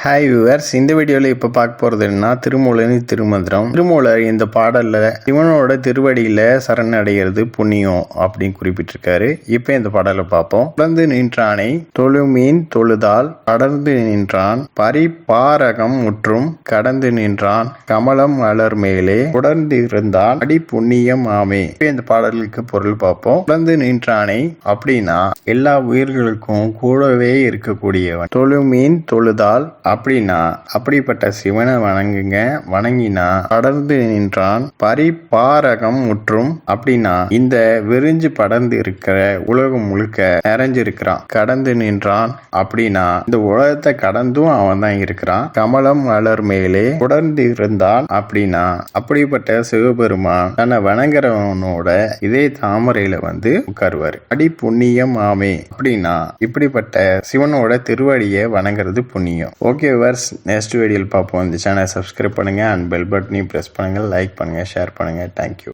Hi viewers, இந்த வீடியோவில் இப்போ பார்க்க போகிறது என்ன, திருமூலரின் திருமந்திரம். திருமூலர் இந்த பாடலில் சிவனோட திருவடியில் சரணடைகிறது புண்ணியம் அப்படின்னு குறிப்பிட்டிருக்காரு. இப்போ இந்த பாடலை பார்ப்போம். தொடர்ந்து நின்றானை தொழுமீன் தொழுதால் கடந்து நின்றான், பரிபாரகம் முற்றும் கடந்து நின்றான், கமலம் மலர் மேலே தொடர்ந்து இருந்தால் அடி புண்ணியம் ஆமே. இப்போ இந்த பாடலுக்கு பொருள் பார்ப்போம். தொடர்ந்து நின்றானை அப்படின்னா எல்லா உயிர்களுக்கும் கூடவே இருக்கக்கூடியவன். தொழுமீன் தொழுதால் அப்படின்னா அப்படிப்பட்ட சிவனை வணங்குங்க, வணங்கினா படர்ந்து நின்றான். பரிபாரகம் முற்றும் அப்படின்னா இந்த விரிஞ்சு படர்ந்து இருக்கிற உலகம் முழுக்க நிறைஞ்சிருக்கிறான். கடந்து நின்றான் அப்படின்னா இந்த உலகத்தை கடந்தும் அவன் தான் இருக்கிறான். கமலம் மலர் மேலே தொடர்ந்து இருந்தான் அப்படின்னா அப்படிப்பட்ட சிவபெருமான் தன்னை வணங்குறவனோட இதே தாமரையில வந்து உட்காருவாரு. அடி புண்ணியம் ஆமே அப்படின்னா இப்படிப்பட்ட சிவனோட திருவடியை வணங்குறது புண்ணியம். ஓகே வியூவர்ஸ், நெக்ஸ்ட் வீடியோவில் பார்ப்போம். இந்த சேனலை சப்ஸ்கிரைப் பண்ணுங்கள் அண்ட் பெல் பட்டனையும் ப்ரெஸ் பண்ணுங்கள், லைக் பண்ணுங்கள், ஷேர் பண்ணுங்கள். தேங்க்யூ.